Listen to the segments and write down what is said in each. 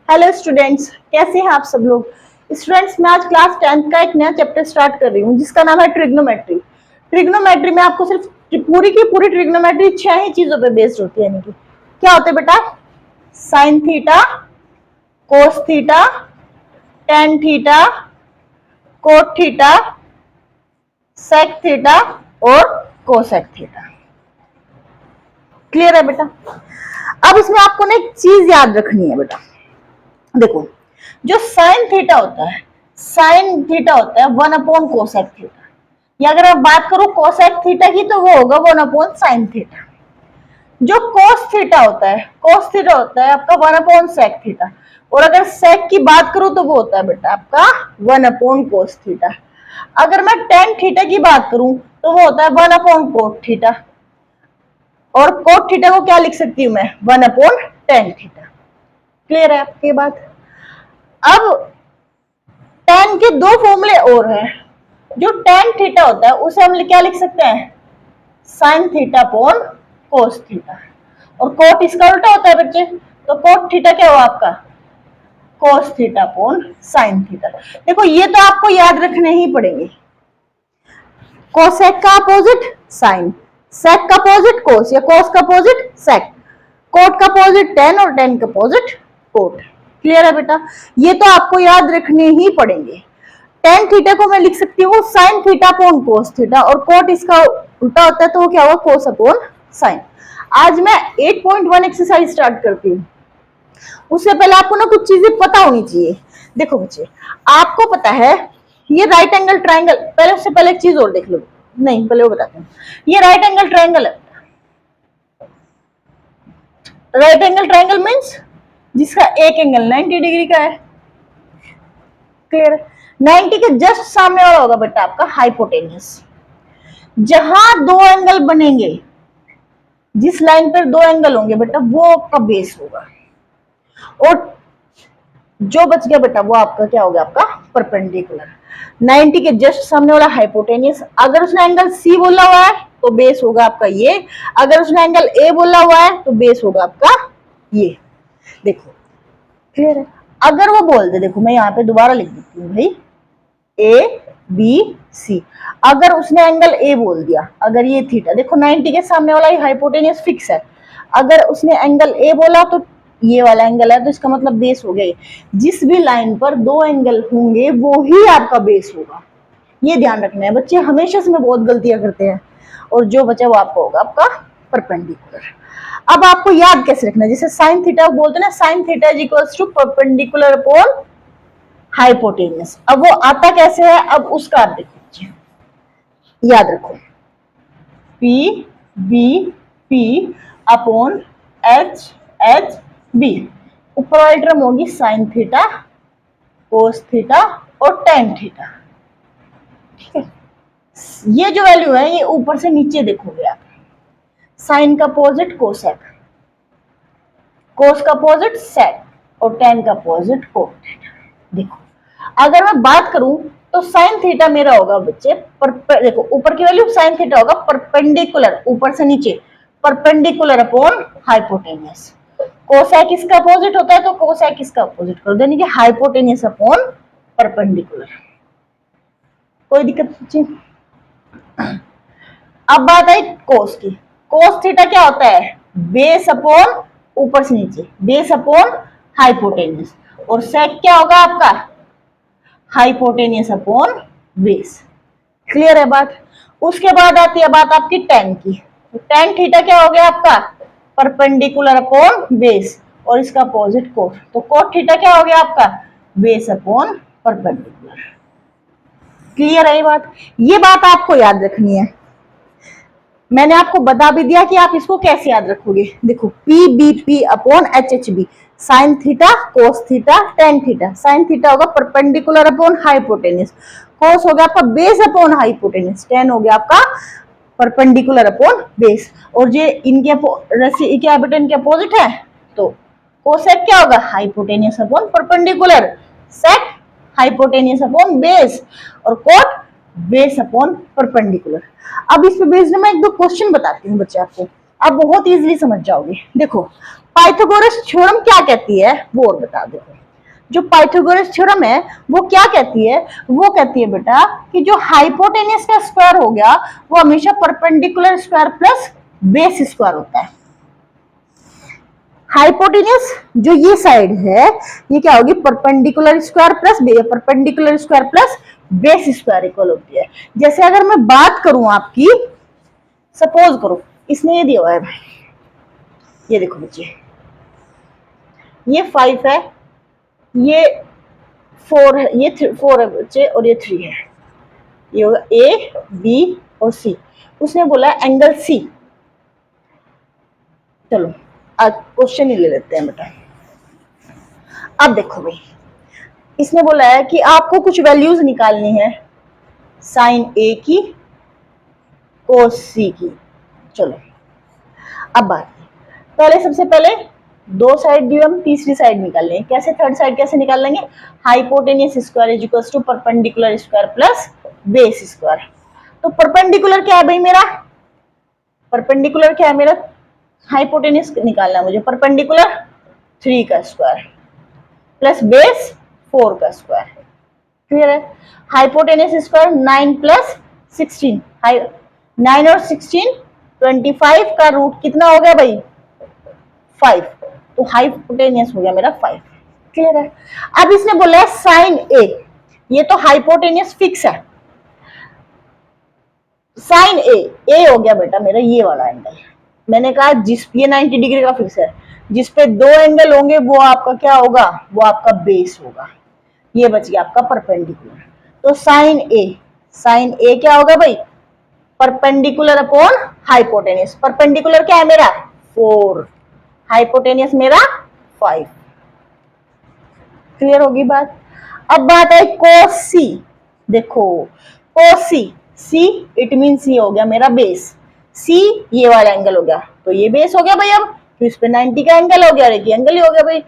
Hello students, कैसे हैं आप सब लोग। स्टूडेंट्स, मैं आज क्लास 10th का एक नया चैप्टर स्टार्ट कर रही हूँ जिसका नाम है ट्रिग्नोमेट्री। ट्रिग्नोमेट्री में आपको सिर्फ पूरी की पूरी ट्रिग्नोमेट्री 6 ही चीजों पे बेस्ड होती है। यानी कि क्या होते हैं बेटा? Sine theta, cos theta, tan theta, cot theta, sec theta और कोसेक थीटा। क्लियर है बेटा? अब इसमें आपको ना एक चीज याद रखनी है बेटा। देखो, जो साइन थीटा होता है, साइन थीटा होता है 1 अपॉन कोसेक थीटा। या अगर मैं बात करूं कोसेक थीटा की तो वो होगा 1 अपॉन साइन थीटा। जो कोस थीटा होता है, कोस थीटा होता है आपका 1 अपॉन सेक थीटा। और अगर सेक की बात करूं तो वो होता है बेटा आपका 1 अपॉन कोस थीटा। अगर मैं टेन थीटा की बात करूं तो वो होता है 1 अपॉन कोट थीटा। और कोट थीटा को क्या लिख सकती हूं मैं? 1 अपॉन टेन थीटा। क्लियर है आपकी बात? अब टेन के दो फॉर्मूले और हैं। जो टेन थीटा होता है उसे हम क्या लिख सकते हैं? साइन थीटा अपॉन कोस थीटा। और कोट इसका उल्टा होता है बच्चे, तो कोट थीटा क्या हुआ आपका? Cos theta upon sine theta. देखो, ये तो आपको याद रखने ही पड़ेंगे। कोसेक का अपोजिट साइन, सेक का अपोजिट कोस या कोस का अपोजिट सेक, कोट का अपोजिट टेन और टेन का अपोजिट कोट। क्लियर है बेटा? ये तो आपको याद रखने ही पड़ेंगे। टेन थीटा को मैं लिख सकती हूँ साइन थीटा अपॉन कोस थीटा, और कोट इसका उल्टा होता है तो वो क्या होगा? कोस अपॉन साइन। आज मैं 8.1 एक्सरसाइज स्टार्ट करती हूँ। उससे पहले आपको ना कुछ चीजें पता होनी चाहिए। देखो बच्चे, आपको पता है ये राइट एंगल ट्राइंगल, पहले उससे पहले एक चीज और देख लो। नहीं, पहले वो बताते हैं। ये राइट एंगल ट्राइंगल है। राइट एंगल ट्राइंगल मीन्स जिसका एक एंगल 90 डिग्री का है। क्लियर है? 90 के जस्ट सामने वाला होगा बेटा आपका हाइपोटेन्यूस। जहां दो एंगल बनेंगे, जिस लाइन पर दो एंगल होंगे बेटा, वो आपका बेस होगा। और जो बच गया बेटा वो आपका क्या होगा? आपका परपेंडिकुलर। 90 के जस्ट सामने वाला हाइपोटेन्यूस। अगर उसने एंगल सी बोला हुआ है तो बेस होगा आपका ये। अगर उसने एंगल ए बोला हुआ है तो बेस होगा आपका ये। देखो, क्लियर है? अगर वो बोल दे, देखो मैं यहाँ पे दोबारा लिख देती हूँ भाई, ए बी सी। अगर उसने एंगल ए बोल दिया, अगर ये थीटा, देखो 90 के सामने वाला ये हाइपोटेन्यूस फिक्स है। अगर उसने एंगल ए बोला तो ये वाला एंगल है, तो इसका मतलब बेस हो गया। जिस भी लाइन पर दो एंगल होंगे वो ही आपका बेस होगा। ये ध्यान रखना है बच्चे, हमेशा से में बहुत गलतियां करते हैं। और जो बचा वो आपका होगा आपका परपेंडिकुलर। अब आपको याद कैसे रखना है? जैसे साइन थीटा बोलते हैं ना, sine theta is equals to perpendicular upon hypotenuse. अब वो आता कैसे है? अब उसका आप देखिए, याद रखो, P B P upon H H B. ऊपर वाली टर्म होगी साइन थीटा, कोस थीटा और टेन थीटा। ठीक है? ये जो वैल्यू है ये ऊपर से नीचे देखोगे आप। साइन का अपोजिट कोसेक, कोस का अपोजिट सेक और टेन का अपोजिट कोट। देखो, अगर मैं बात करूं तो साइन थीटा मेरा होगा बच्चे देखो, ऊपर की वैल्यू साइन थीटा होगा परपेंडिकुलर, ऊपर से नीचे परपेंडिकुलर अपॉन हाइपोटेन्यूस। कोसेक इसका अपोजिट होता है तो कोसेक इसका अपोजिट कर दो, यानी कि हाइपोटेन्यूस अपॉन परपेंडिकुलर। कोई दिक्कत नहीं। अब बात आई कोस की। कोस थीटा क्या होता है? बेस अपॉन, ऊपर से नीचे, बेस अपॉन हाइपोटेन्यूस। और सेक क्या होगा आपका? Hypotenuse upon base. क्लियर है बात? उसके बाद आती है बात आपकी टेन की। तो टेन थीटा क्या हो गया आपका? परपेंडिकुलर अपॉन बेस, और इसका अपोजिट कोट। तो कोट थीटा क्या हो गया आपका? Base upon perpendicular. क्लियर है ये बात? ये बात आपको याद रखनी है। मैंने आपको बता भी दिया कि आप इसको कैसे याद रखोगे। देखो, P B P upon H H B, sine theta, cos theta, tan theta. Sine theta होगा परपेंडिकुलर अपॉन हाइपोटेन्यूस, कोस हो गया आपका बेस अपॉन हाइपोटेन्यूस, टेन हो गया आपका परपेंडिकुलर अपॉन बेस। और ये इनके के अपोजिट है तो कोसेक क्या होगा? हाइपोटेन्यूस अपॉन परपेंडिकुलर, सेक हाइपोटेन्यूस अपॉन बेस, और कोट बेस अपॉन परपेंडिकुलर। अब इस पे बेस्ड मैं एक दो क्वेश्चन बताती हूँ बच्चे आपको। आप बहुत इजीली समझ जाओगे। देखो पाइथागोरस थ्योरम क्या कहती है वो और बता दो। जो पाइथागोरस थ्योरम है वो क्या कहती है, वो कहती है बेटा कि जो हाइपोटेनस का स्क्वायर हो गया वो हमेशा perpendicular square plus base square होता है। हाइपोटेनस जो ये साइड है ये क्या होगी, perpendicular square plus base square equal होती है। जैसे अगर मैं बात करूं आपकी, सपोज करो इसने ये दिया हुआ है भाई, ये देखो बच्चे, ये 5 है, ये 4 है, ये 4 है बच्चे, और ये 3 है। ये होगा ए बी और सी। उसने बोला एंगल सी। चलो आज क्वेश्चन ही ले लेते हैं बेटा। अब देखो भाई, इसने बोला है कि आपको कुछ वैल्यूज निकालनी है, साइन ए की, कोस सी की। चलो अब बात, पहले सबसे पहले दो साइड दी हम तीसरी साइड निकाल लेंगे। कैसे, थर्ड साइड कैसे निकाल लेंगे, hypotenuse square is equal to perpendicular square plus base square. तो परपेंडिकुलर क्या है भाई मेरा, परपेंडिकुलर क्या है मेरा, हाइपोटेनियस निकालना है मुझे, परपेंडिकुलर 3 का स्क्वायर प्लस बेस 4 का स्क्वायर। क्लियर है। हाइपोटेनियस स्क्वायर 9 प्लस 16, 9 और 16 25 का रूट कितना हो गया भाई 5, तो हाइपोटेनियस हो गया मेरा 5। क्लियर है। अब इसने बोला है साइन ए, ये तो हाइपोटेनियस फिक्स है, साइन ए हो गया बेटा मेरा ये वाला एंगल। मैंने कहा जिस ये 90 डिग्री का फिक्स है, जिस पे दो एंगल होंगे वो आपका क्या होगा, वो आपका बेस होगा। ये बच गया आपका परपेंडिकुलर। तो साइन ए क्या होगा भाई, परपेंडिकुलर अपॉन हाइपोटेनियस। परपेंडिकुलर क्या है मेरा 4, हाइपोटेनियस मेरा 5। क्लियर होगी बात। अब बात है कोस सी। देखो कोस सी इट मीन सी हो गया मेरा बेस, सी ये वाला एंगल हो गया, तो ये बेस हो गया भाई। अब तो इस पे 90 का एंगल हो गया, और एक एंगल ही हो गया भाई।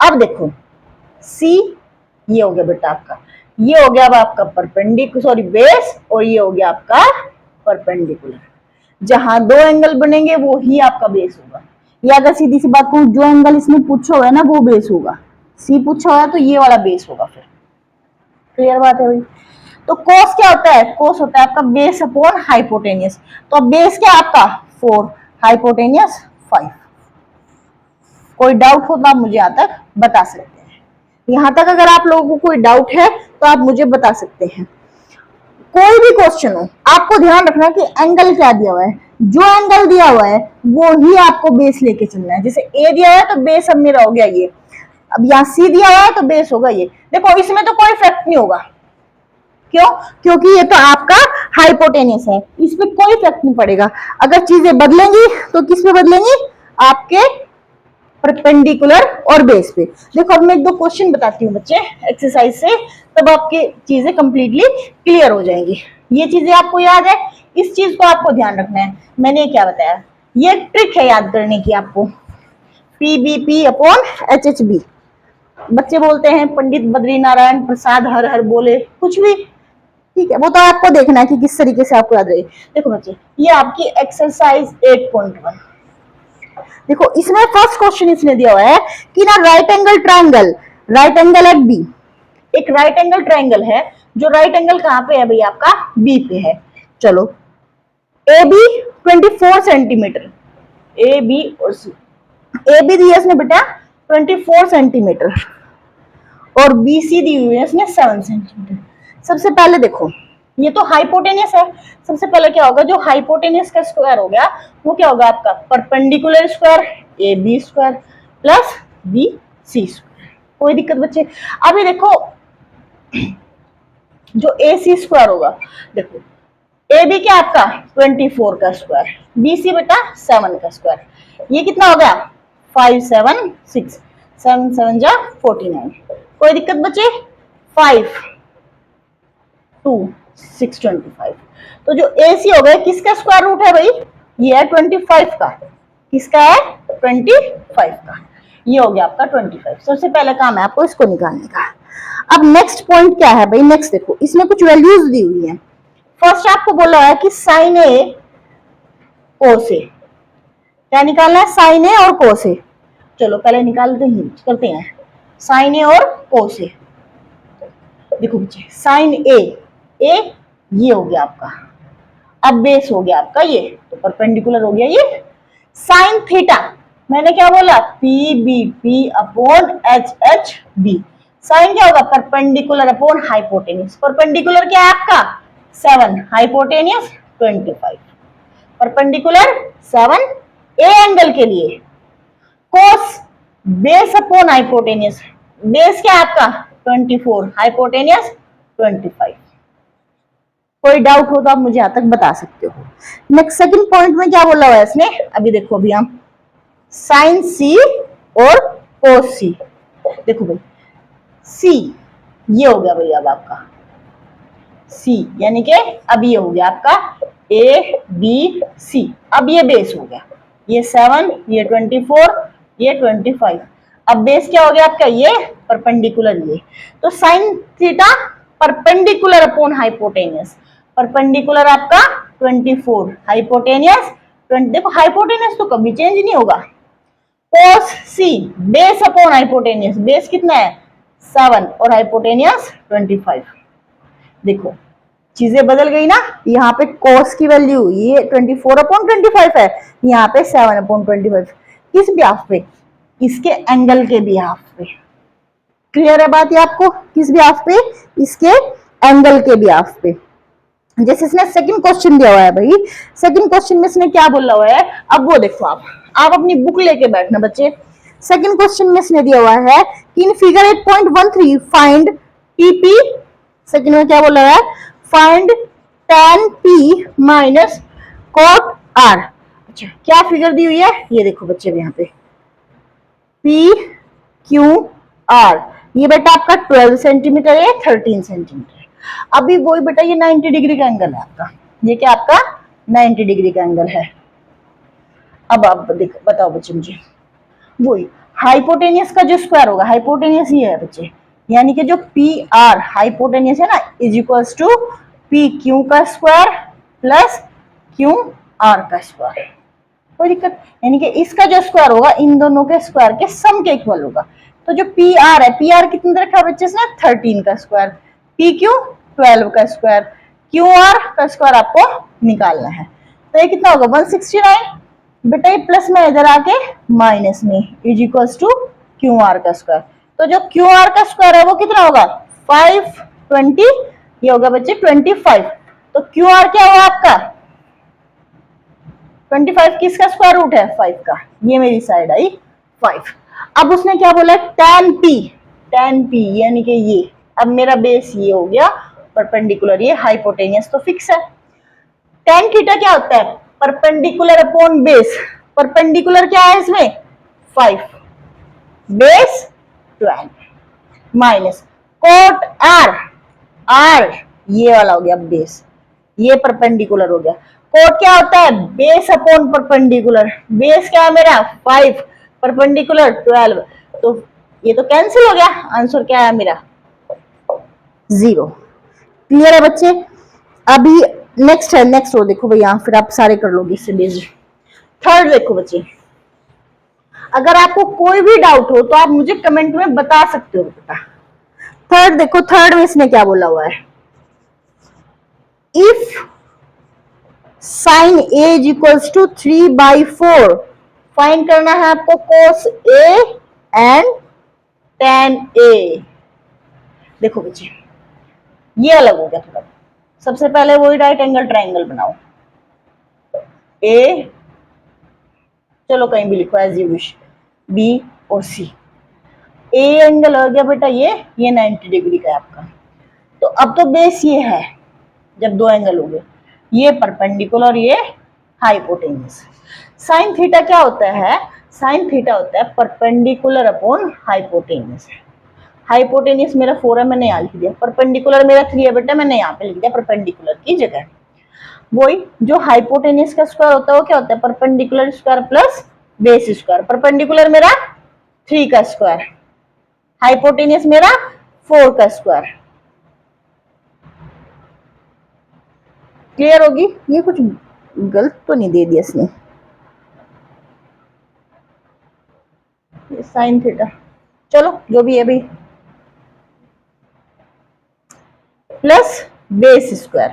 अब देखो सी ये हो गया बेटा आपका, ये हो गया अब आपका परपेंडिकुलर, सॉरी बेस, और ये हो गया आपका परपेंडिकुलर। जहां दो एंगल बनेंगे वो ही आपका बेस होगा। या अगर सीधी सी बात कहूं, जो एंगल इसमें पूछा हुआ है ना वो बेस होगा, सी पूछा हुआ है तो ये वाला बेस होगा फिर। क्लियर बात है भाई। तो कोस क्या होता है, कोस होता है आपका बेस अपॉन हाइपोटेनियस। तो बेस क्या आपका 4, हाइपोटेनियस 5। कोई डाउट हो तो आप मुझे यहाँ तक बता सकते हैं। यहाँ तक अगर आप लोगों को कोई डाउट है तो आप मुझे बता सकते हैं। कोई भी क्वेश्चन हो आपको ध्यान रखना कि एंगल क्या दिया हुआ है, जो एंगल दिया हुआ है वो ही आपको बेस लेके चलना है। जैसे ए दिया हुआ है तो बेस अब मेरा हो गया ये, अब यहाँ सी दिया हुआ है तो बेस होगा ये। देखो इसमें तो कोई इफेक्ट नहीं होगा, क्यों, क्योंकि ये तो आपका हाइपोटेनियस है, इसमें कोई इफेक्ट नहीं पड़ेगा। अगर चीजें बदलेंगी तो किस पे बदलेंगी, आपके परपेंडिकुलर और बेस पे। देखो अब मैं एक दो क्वेश्चन बताती हूँ बच्चे एक्सरसाइज से, तब आपकी चीजें कंप्लीटली क्लियर हो जाएंगी। ये चीजें आपको याद है, इस चीज को आपको ध्यान रखना है। मैंने क्या बताया, ये ट्रिक है याद करने की आपको, PBP अपॉन HHB। बच्चे बोलते हैं पंडित बद्री नारायण प्रसाद हर हर बोले, कुछ भी ठीक है, वो तो आपको देखना है कि किस तरीके से आपको याद रहे। देखो बच्चे ये आपकी एक्सरसाइज 8.1। देखो इसमें फर्स्ट क्वेश्चन इसने दिया हुआ है कि ना right angle triangle, right angle at B, एक राइट एंगल ट्रायंगल है, जो राइट एंगल कहां पे है भाई आपका बी पे है। चलो A B 24 centimetre, A B और सी, ए बी दिया इसने बेटा 24 सेंटीमीटर और बी सी दी हुई है इसने 7 सेंटीमीटर। सबसे पहले देखो ये तो हाइपोटेनियस है, सबसे पहले क्या होगा, जो हाइपोटेनियस का स्क्वायर हो गया वो क्या होगा आपका perpendicular square A B square plus B C square. कोई दिक्कत बच्चे। अभी देखो जो ए सी स्क्वायर होगा, देखो ए बी क्या आपका 24 का स्क्वायर, बी सी बेटा 7 का स्क्वायर, ये कितना हो गया 5 7 6, 7 7 जा 49। कोई दिक्कत बच्चे, 5 2 6 25। तो जो ए सी हो गया किसका स्क्वायर रूट है भाई, ये है 25 का, किसका है 25 का, ये हो गया आपका 25। सबसे पहले काम है आपको इसको निकालने का। अब नेक्स्ट पॉइंट क्या है भाई, नेक्स्ट देखो इसमें कुछ वैल्यूज दी हुई है। फर्स्ट आपको बोला है कि साइन ए कोस ए, क्या निकालना है, साइन ए और कोस ए। चलो पहले निकालते ही करते हैं साइन ए और कोस ए। देखो बच्चे साइन ए, ए ये हो गया आपका, अब बेस हो गया आपका ये, तो परपेंडिकुलर हो गया ये। साइन थीटा मैंने क्या बोला, P B P upon H H B. Sine क्या होगा, परपेंडिकुलर अपॉन हाइपोटेन्यूज। परपेंडिकुलर क्या है आपका 7, हाइपोटेन्यूज 25। परपेंडिकुलर 7 ए एंगल के लिए। कोस बेस अपॉन हाइपोटेन्यूज, बेस क्या है आपका 24, हाइपोटेन्यूज 25। कोई डाउट हो तो आप मुझे यहां तक बता सकते हो। नेक्स्ट सेकंड पॉइंट में क्या बोला हुआ है इसने, अभी देखो अभी हम साइन सी और कोस सी। देखो भाई सी ये हो गया भाई अब आपका सी, यानी कि अब ये हो गया आपका ए बी सी। अब ये बेस हो गया, ये 7, ये 24, ये 25। अब बेस क्या हो गया आपका ये परपेंडिकुलर ये। तो sine theta perpendicular upon hypotenuse, perpendicular आपका 24, हाइपोटेन्यूज 20। देखो हाइपोटेन्यूज तो कभी चेंज नहीं होगा। कोस सी बेस अपॉन हाइपोटेन्यूज, बेस कितना है 7 और हाइपोटेन्यूज 25। देखो चीजें बदल गई ना, यहाँ पे कोस की वैल्यू ये 24/25 है, यहाँ पे 7/25। किस ब्याफ पे, इसके एंगल के ब्याफ पे। क्लियर है बात ये आपको, किस ब्याफ पे, इसके एंगल के ब्याफ पे। जैसे इसने सेकंड क्वेश्चन दिया हुआ है भाई, सेकंड क्वेश्चन में इसने क्या बोला हुआ है, अब वो देखो आप अपनी बुक लेके बैठना बच्चे। सेकंड क्वेश्चन में इसने दिया हुआ है कि in figure 8.13 find TP. Second में क्या बोला है, find tan p minus cot r। अच्छा क्या फिगर दी हुई है, ये देखो बच्चे यहाँ पे p q r, ये बेटा आपका 12 सेंटीमीटर है, 13 सेंटीमीटर। अभी वही बेटा ये 90 डिग्री का एंगल है आपका, ये क्या आपका 90 डिग्री का एंगल है। अब आप देखो बताओ बच्चे मुझे, वही हाइपोटेनियस का जो स्क्वायर होगा, हाइपोटेनियस ये है बच्चे, यानी कि जो पी आर हाइपोटेनियस है ना is equals to P Q का स्क्वायर प्लस क्यू आर का स्क्वायर। कोई दिक्कत, यानी कि इसका जो स्क्वायर होगा इन दोनों के स्क्वायर के सम के इक्वल होगा। तो जो पी आर है, पी आर कितने रखा है बच्चे ने 13 का स्क्वायर, पी क्यू 12 का स्क्वायर, क्यू आर का स्क्वायर आपको निकालना है। तो ये कितना होगा 169। बेटा ये प्लस में इधर आके माइनस में is equals to Q R का स्क्वायर। तो जो क्यू आर का स्क्वायर है वो कितना होगा 520, ये होगा बच्चे 25। तो क्यू आर क्या होगा आपका 25, किसका स्क्वायर रूट है 5 का, ये मेरी साइड आई 5। अब उसने क्या बोला tan p यानी कि ये, अब मेरा बेस ये हो गया परपेंडिकुलर, ये हाइपोटेनियस तो फिक्स है। tan थीटा क्या होता है परपेंडिकुलर अपॉन बेस, परपेंडिकुलर क्या है इसमें 5, बेस 12 माइनस cot r ये वाला हो गया बेस, ये परपेंडिकुलर हो गया। कोट क्या होता है बेस अपॉन परपेंडिकुलर, बेस क्या है मेरा 5, परपेंडिकुलर 12, तो ये तो कैंसिल हो गया, आंसर क्या है मेरा 0। क्लियर है बच्चे। अभी नेक्स्ट है, नेक्स्ट रो देखो भैया, फिर आप सारे कर लोगे इससे बेस्ड। थर्ड देखो बच्चे, अगर आपको कोई भी डाउट हो तो आप मुझे कमेंट में बता सकते हो बेटा। थर्ड देखो, थर्ड में इसने क्या बोला हुआ है, if sine A is equals to 3/4, find करना है आपको कोस ए एंड tan ए। देखो बच्चे ये अलग हो गया थोड़ा, सबसे पहले वही राइट एंगल ट्राइंगल बनाओ, ए चलो कहीं भी लिखो एज यू विश, बी और सी। ए एंगल हो गया बेटा ये 90 डिग्री का है आपका। तो अब तो बेस ये है, जब दो एंगल हो गए, ये परपेंडिकुलर ये हाइपोटेन्यूज। साइन थीटा क्या होता है, साइन थीटा होता है परपेंडिकुलर अपॉन हाइपोटेन्यूज। हाइपोटेन्यूज मेरा 4 है, मैंने यहाँ लिख दिया, परपेंडिकुलर मेरा 3 है बेटा, मैंने यहाँ पे लिख दिया परपेंडिकुलर की जगह। वही जो हाइपोटेन्यूज का स्क्वायर होता है वो क्या होता है perpendicular square plus base square. Perpendicular मेरा 3 का स्क्वायर, हाइपोटेन्यूज मेरा 4 का स्क्वायर। क्लियर होगी, ये कुछ गलत तो नहीं दे दिया इसने। साइन थीटा, चलो जो भी है भाई, प्लस बेस स्क्वायर।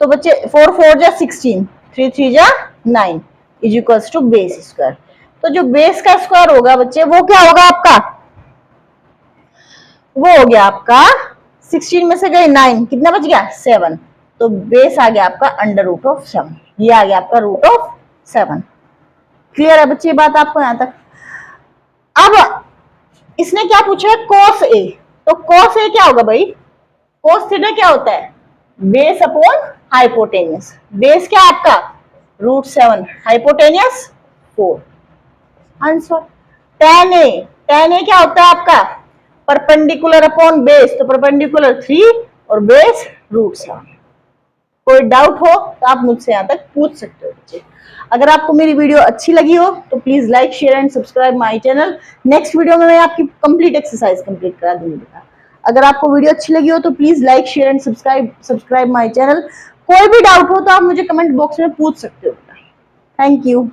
तो बच्चे 4 4 जा 16, 3 3 जा 9 is equals to base square. तो जो बेस का स्क्वायर होगा बच्चे वो क्या होगा आपका, वो हो गया आपका 16 में से गए 9, कितना बच गया 7। तो बेस आ गया आपका अंडर रूट ऑफ 7, ये आ गया आपका रूट ऑफ 7। क्लियर है बच्चे बात आपको यहां तक। अब इसने क्या पूछा है, cos a। तो cos a क्या होगा भाई, cos थीटा क्या होता है, बेस अपॉन हाइपोटेनियस। बेस क्या आपका root 7, hypotenuse 4। Answer. tan a क्या होता है आपका, परपेंडिकुलर अपॉन बेस, तो परपेंडिकुलर 3 और बेस रूट 7। कोई डाउट हो तो आप मुझसे यहाँ तक पूछ सकते हो बच्चे। अगर आपको मेरी वीडियो अच्छी लगी हो तो please like share and subscribe my channel. Next video में मैं आपकी कंप्लीट एक्सरसाइज कंप्लीट करा दूंगी बेटा। अगर आपको वीडियो अच्छी लगी हो तो please like share and subscribe my channel. कोई भी डाउट हो तो आप मुझे कमेंट बॉक्स में पूछ सकते हो बेटा। Thank you.